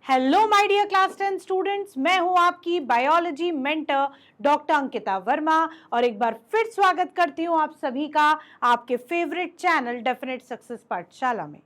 Hello my dear class 10 students, मैं हूं आपकी biology mentor doctor Ankita Verma और एक बार फिर स्वागत करती हूं आप सभी का आपके फेवरेट चैनल डेफिनेट सक्सेस पाठशाला में,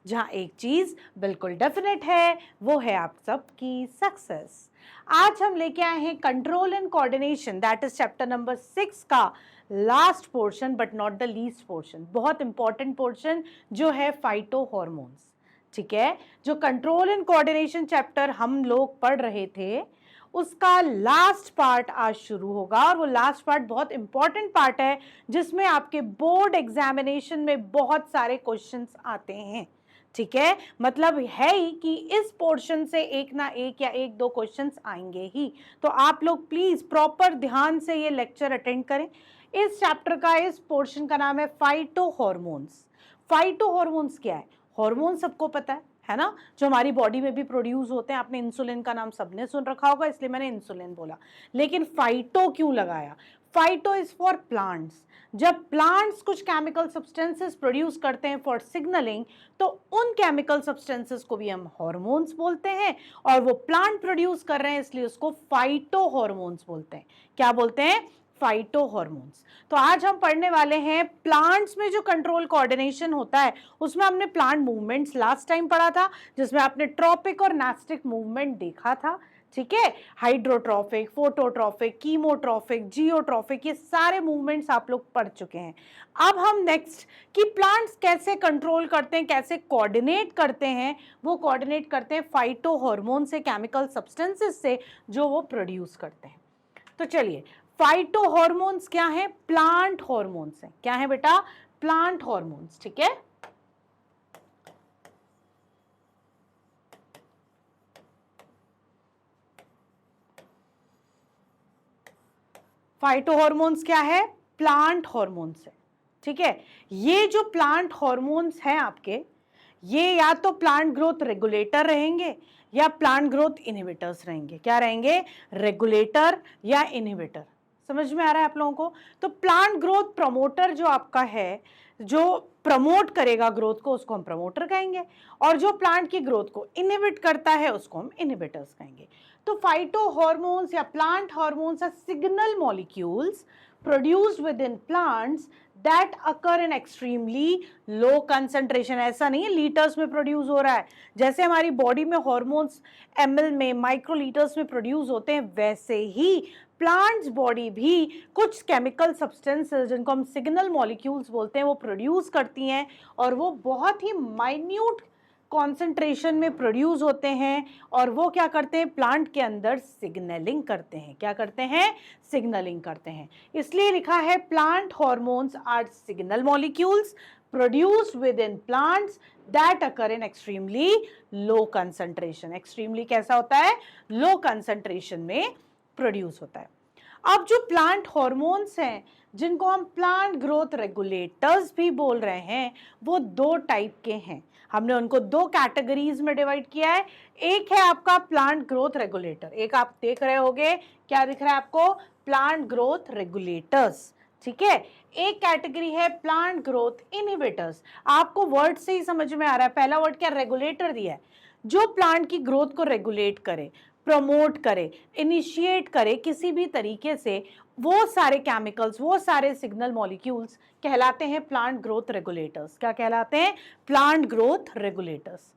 जहां एक चीज बिल्कुल डेफिनेट है, वो है आप सबकी सक्सेस। आज हम लेके आए हैं control and coordination, that is chapter number 6 का last portion but not the least portion, बहुत इंपॉर्टेंट पोर्शन जो है फाइटो हॉर्मोन्स। ठीक है, जो कंट्रोल एंड कोऑर्डिनेशन चैप्टर हम लोग पढ़ रहे थे उसका लास्ट पार्ट आज शुरू होगा और वो लास्ट पार्ट बहुत इंपॉर्टेंट पार्ट है जिसमें आपके बोर्ड एग्जामिनेशन में बहुत सारे क्वेश्चंस आते हैं। ठीक है, मतलब है ही कि इस पोर्शन से एक ना एक या एक दो क्वेश्चंस आएंगे ही, तो आप लोग प्लीज प्रॉपर ध्यान से ये लेक्चर अटेंड करें। इस चैप्टर का, इस पोर्शन का नाम है फाइटो हॉर्मोन्स। फाइटो हॉर्मोन्स क्या है? हार्मोन सबको पता है ना, जो हमारी बॉडी में भी प्रोड्यूस होते हैं। आपने इंसुलिन का नाम सबने सुन रखा होगा, इसलिए मैंने इंसुलिन बोला, लेकिन फाइटो क्यों लगाया? Phyto is for plants. जब प्लांट्स कुछ केमिकल सब्सटेंसेस प्रोड्यूस करते हैं फॉर सिग्नलिंग, तो उन केमिकल सब्सटेंसेस को भी हम हार्मोन्स बोलते हैं, और वो प्लांट प्रोड्यूस कर रहे हैं इसलिए उसको फाइटो हार्मोन्स बोलते हैं। क्या बोलते हैं? Phyto hormones. तो आज हम पढ़ने वाले हैं प्लांट्स में जो कंट्रोल कोऑर्डिनेशन होता है, उसमें हमने प्लांट मूवमेंट्स लास्ट टाइम पढ़ा था, जिसमें आपने ट्रॉपिक और नास्टिक मूवमेंट देखा था। ठीक है, हाइड्रोट्रॉफिक, फोटोट्रॉफिक, कीमोट्रॉफिक, जियोट्रॉफिक, ये सारे मूवमेंट्स आप लोग पढ़ चुके हैं। अब हम नेक्स्ट कि प्लांट्स कैसे कंट्रोल करते हैं, कैसे कोऑर्डिनेट करते हैं, वो कोऑर्डिनेट करते हैं फाइटो हॉर्मोन से, केमिकल सब्सटेंसेस से जो वो प्रोड्यूस करते हैं। तो चलिए, फाइटो हॉर्मोन्स क्या है? प्लांट हॉर्मोन्स हैं। क्या है बेटा? Plant hormones. ठीक है, फाइटो हॉर्मोन्स क्या है? प्लांट हॉर्मोन्स है। ठीक है, ये जो प्लांट हॉर्मोन्स हैं आपके, ये या तो प्लांट ग्रोथ रेगुलेटर रहेंगे या प्लांट ग्रोथ इनहिबिटर्स रहेंगे। क्या रहेंगे? रेगुलेटर या इनहिबिटर। समझ में आ रहा है आप लोगों को? तो प्लांट ग्रोथ प्रमोटर जो आपका है, जो प्रमोट करेगा ग्रोथ को, उसको हम प्रमोटर कहेंगे, और जो प्लांट की ग्रोथ को इनहिबिट करता है उसको हम इनहिबिटर्स कहेंगे। तो फाइटो हॉर्मोन्स या plant hormones are signal molecules produced within plants that occur in extremely low concentration। ऐसा नहीं है लीटर्स में प्रोड्यूस हो रहा है, जैसे हमारी बॉडी में हॉर्मोन्स ml में, माइक्रोलीटर्स में प्रोड्यूस होते हैं, वैसे ही प्लांट्स बॉडी भी कुछ केमिकल सब्सटेंसेस जिनको हम सिग्नल मॉलिक्यूल्स बोलते हैं वो प्रोड्यूस करती हैं, और वो बहुत ही माइन्यूट कॉन्सेंट्रेशन में प्रोड्यूस होते हैं, और वो क्या करते हैं? प्लांट के अंदर सिग्नलिंग करते हैं। क्या करते हैं? सिग्नलिंग करते हैं। इसलिए लिखा है plant hormones are signal molecules produced within plants that occur in extremely low concentration. Extremely कैसा होता है? लो कंसंट्रेशन में प्रोड्यूस होता है। अब जो प्लांट हॉर्मोन्स हैं जिनको हम प्लांट ग्रोथ रेगुलेटर्स भी बोल रहे हैं, वो दो टाइप के हैं। हमने उनको दो कैटेगरीज में डिवाइड किया है। एक है आपका प्लांट ग्रोथ रेगुलेटर, एक आप देख रहे होगे, क्या दिख रहा है आपको? Plant growth regulators. ठीक है, एक कैटेगरी है प्लांट ग्रोथ इनहिबिटर्स। आपको वर्ड से ही समझ में आ रहा है, पहला वर्ड क्या? रेगुलेटर दिया है, जो प्लांट की ग्रोथ को रेगुलेट करे, प्रमोट करे, इनिशिएट करे किसी भी तरीके से, वो सारे केमिकल्स, वो सारे सिग्नल मॉलिक्यूल्स कहलाते हैं प्लांट ग्रोथ रेगुलेटर्स। क्या कहलाते हैं? Plant growth regulators.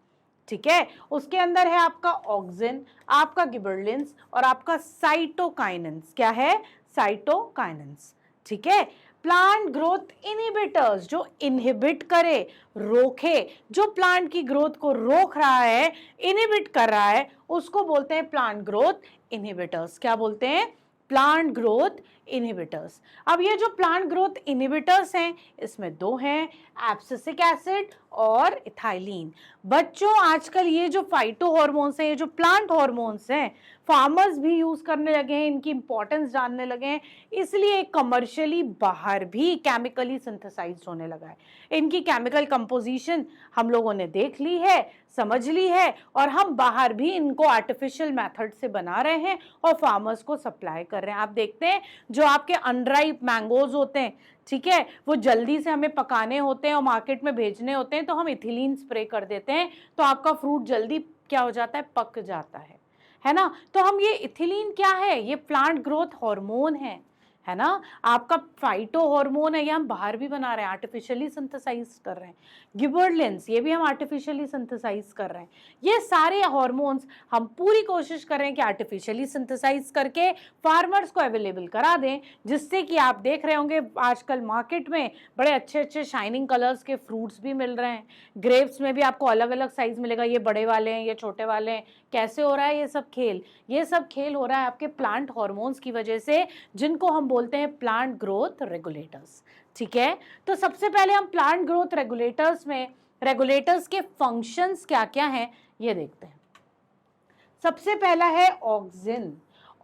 ठीक है, उसके अंदर है आपका ऑक्सिन, आपका गिबरेलिंस और आपका साइटोकाइनेंस। क्या है? साइटोकाइनेंस। ठीक है, प्लांट ग्रोथ इनहिबिटर्स जो इनहिबिट करे, रोके, जो प्लांट की ग्रोथ को रोक रहा है, इनहिबिट कर रहा है, उसको बोलते हैं प्लांट ग्रोथ इनहिबिटर्स। क्या बोलते हैं? Plant growth inhibitors. अब ये जो प्लांट ग्रोथ इनहिबिटर्स हैं, इसमें दो हैं, एब्सिसिक एसिड और इथाइलिन। बच्चों, आजकल ये जो फाइटो हॉर्मोन्स हैं, ये जो प्लांट हॉर्मोन्स हैं, फार्मर्स भी यूज करने लगे हैं, इनकी इंपॉर्टेंस जानने लगे हैं, इसलिए कमर्शियली बाहर भी केमिकली सिंथेसाइज्ड होने लगा है। इनकी केमिकल कंपोजिशन हम लोगों ने देख ली है, समझ ली है, और हम बाहर भी इनको आर्टिफिशियल मेथड से बना रहे हैं और फार्मर्स को सप्लाई कर रहे हैं। आप देखते हैं जो आपके अनराइप मैंगोज होते हैं, ठीक है, वो जल्दी से हमें पकाने होते हैं और मार्केट में भेजने होते हैं, तो हम इथिलीन स्प्रे कर देते हैं, तो आपका फ्रूट जल्दी क्या हो जाता है, पक जाता है ना। तो हम ये इथिलीन क्या है, ये प्लांट ग्रोथ हार्मोन है ना, आपका फाइटो हार्मोन है, ये हम बाहर भी बना रहे हैं, आर्टिफिशियली सिंथेसाइज कर रहे हैं। गिबरलिंस ये भी हम आर्टिफिशियली सिंथेसाइज कर रहे हैं। ये सारे हार्मोन्स हम पूरी कोशिश कर रहे हैं कि आर्टिफिशियली सिंथेसाइज करके फार्मर्स को अवेलेबल करा दें, जिससे कि आप देख रहे होंगे आजकल मार्केट में बड़े अच्छे अच्छे शाइनिंग कलर्स के फ्रूट्स भी मिल रहे हैं। ग्रेप्स में भी आपको अलग अलग साइज मिलेगा, ये बड़े वाले हैं, ये छोटे वाले हैं। कैसे हो रहा है ये सब खेल, ये सब खेल हो रहा है आपके प्लांट हार्मोन्स की वजह से, जिनको हम बोलते हैं प्लांट ग्रोथ रेगुलेटर्स। ठीक है, तो सबसे पहले हम प्लांट ग्रोथ रेगुलेटर्स में रेगुलेटर्स के फंक्शंस क्या क्या हैं ये देखते हैं। सबसे पहला है ऑक्सिन।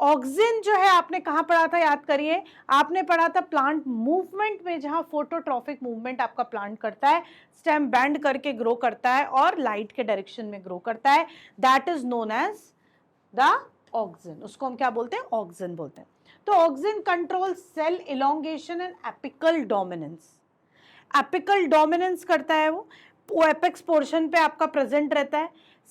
ऑक्सिन जो है आपने कहाँ पढ़ा था, याद करिए, आपने पढ़ा था प्लांट मूवमेंट में, जहां फोटोट्रॉफिक मूवमेंट आपका प्लांट करता है, स्टेम बेंड करके ग्रो करता है और लाइट के डायरेक्शन में ग्रो करता है, that is known as the auxin. उसको हम क्या बोलते हैं, ऑक्सिन बोलते हैं। तो auxin control cell elongation and apical dominance. Apical dominance करता है वो एपेक्स पोर्शन पे आपका प्रेजेंट रहता है,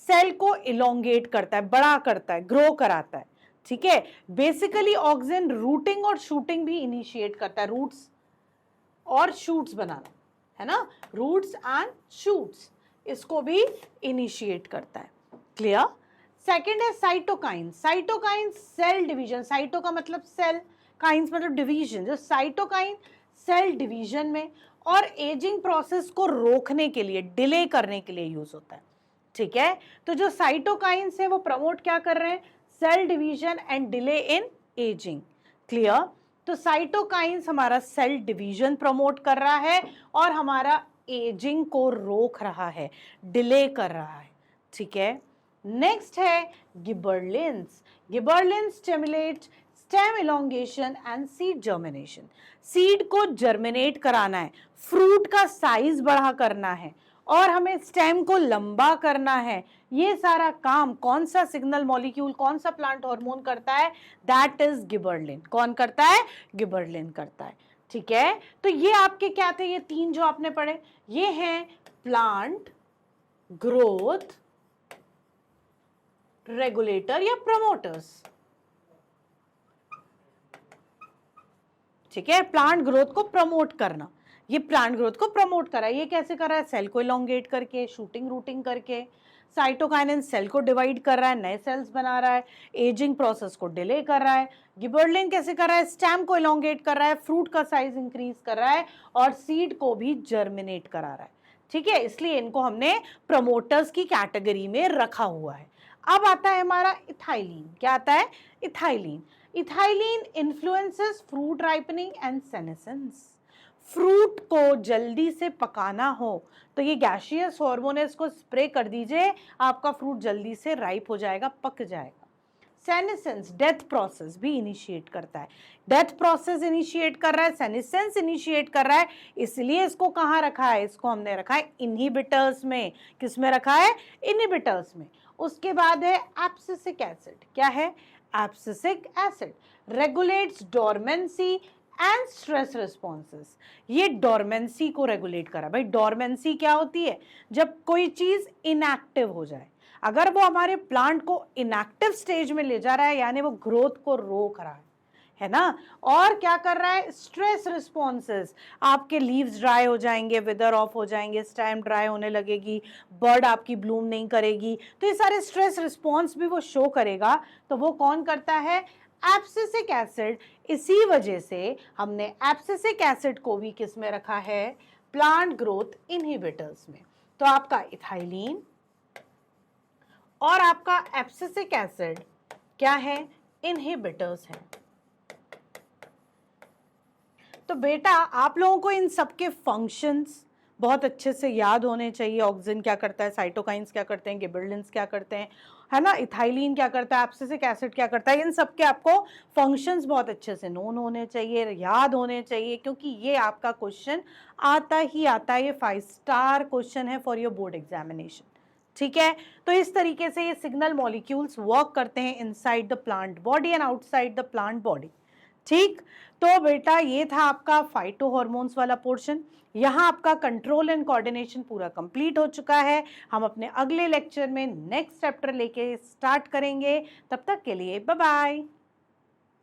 सेल को इलोंगेट करता है, बड़ा करता है, ग्रो कराता है। ठीक है, बेसिकली ऑक्सिन रूटिंग और शूटिंग भी इनिशिएट करता है, रूट्स और शूट्स बनाना, है ना, रूट्स एंड शूट्स, इसको भी इनिशिएट करता है। क्लियर। सेकेंड है cytokine. Cytokine cell division, cyto का मतलब सेल, काइंस मतलब डिवीजन, जो साइटोकाइन सेल डिवीजन में और एजिंग प्रोसेस को रोकने के लिए, डिले करने के लिए यूज होता है। ठीक है, तो जो साइटोकाइंस है वो प्रमोट क्या कर रहे हैं, cell division and delay in ageing. Clear. तो साइटोकाइंस हमारा सेल डिवीजन प्रमोट कर रहा है और हमारा एजिंग को रोक रहा है, डिले कर रहा है। ठीक है, नेक्स्ट है gibberellins. Gibberellins stimulate stem elongation and seed germination. Seed को जर्मिनेट कराना है, फ्रूट का साइज बढ़ा करना है और हमें स्टेम को लंबा करना है। ये सारा काम कौन सा सिग्नल मॉलिक्यूल, कौन सा प्लांट हार्मोन करता है, दैट इज गिबरलिन। कौन करता है, गिबरलिन करता है। ठीक है, तो ये आपके क्या थे, ये तीन जो आपने पढ़े, ये हैं प्लांट ग्रोथ रेगुलेटर या प्रमोटर्स। ठीक है, प्लांट ग्रोथ को प्रमोट करना, ये प्लांट ग्रोथ को प्रमोट कर रहा है। ये कैसे कर रहा है, सेल को इलोंगेट करके, शूटिंग रूटिंग करके, साइटोकाइनिन सेल को डिवाइड कर रहा है, नए सेल्स बना रहा है, एजिंग प्रोसेस को डिले कर रहा है। गिबरलिन कैसे कर रहा है, स्टेम को इलोंगेट कर रहा है, फ्रूट का साइज इंक्रीज कर रहा है और सीड को भी जर्मिनेट करा रहा है। ठीक है, इसलिए इनको हमने प्रमोटर्स की कैटेगरी में रखा हुआ है। अब आता है हमारा इथाइलिन। क्या आता है, ethylene. Ethylene influences fruit ripening and senescence. Fruit को जल्दी से पकाना हो तो ये गैसियस हार्मोन है, इसको स्प्रे कर दीजिए, आपका फ्रूट जल्दी से राइप हो जाएगा, पक जाएगा। सेनेसेंस डेथ प्रोसेस भी इनिशिएट करता है, डेथ प्रोसेस इनिशिएट कर रहा है, सेनेसेंस इनिशिएट कर रहा है, इसलिए इसको कहाँ रखा है, इसको हमने रखा है इनहिबिटर्स में। किस में रखा है, इनहिबिटर्स में। उसके बाद है एब्सिसिक एसिड। क्या है, abscisic acid regulates dormancy and stress responses. ये डोरमेंसी को रेगुलेट करा। भाई डोरमेंसी क्या होती है, जब कोई चीज इनएक्टिव हो जाए, अगर वो हमारे प्लांट को इनएक्टिव स्टेज में ले जा रहा है, यानी वो ग्रोथ को रोक रहा है ना, और क्या कर रहा है, स्ट्रेस रिस्पॉन्सेस, आपके लीव्स ड्राई हो जाएंगे, विदर ऑफ हो जाएंगे, स्टेम ड्राई होने लगेगी, बर्ड आपकी ब्लूम नहीं करेगी, तो ये सारे स्ट्रेस रिस्पॉन्स भी वो शो करेगा। तो वो कौन करता है, एब्सिसिक एसिड। इसी वजह से हमने एब्सिसिक एसिड को भी किस में रखा है, प्लांट ग्रोथ इनहिबिटर्स में। तो आपका इथाइलिन और आपका एब्सिसिक एसिड क्या है, इनहिबिटर्स है। तो बेटा आप लोगों को इन सबके फंक्शंस बहुत अच्छे से याद होने चाहिए। ऑक्सिन क्या करता है, साइटोकाइंस क्या करते हैं, गिबरलिन्स क्या करते हैं, है ना, इथाइलिन क्या करता है, एब्सिसिक एसिड क्या करता है, इन सब के आपको फंक्शंस बहुत अच्छे से नोन होने चाहिए, याद होने चाहिए, क्योंकि ये आपका क्वेश्चन आता ही आता है। ये 5 स्टार क्वेश्चन है फॉर योर बोर्ड एग्जामिनेशन। ठीक है, तो इस तरीके से ये सिग्नल मॉलिक्यूल्स वर्क करते हैं inside the plant body and outside the plant body. ठीक, तो बेटा ये था आपका फाइटो हॉर्मोन्स वाला पोर्शन। यहाँ आपका कंट्रोल एंड कोऑर्डिनेशन पूरा कंप्लीट हो चुका है। हम अपने अगले लेक्चर में नेक्स्ट चैप्टर लेके स्टार्ट करेंगे। तब तक के लिए बाय बाय।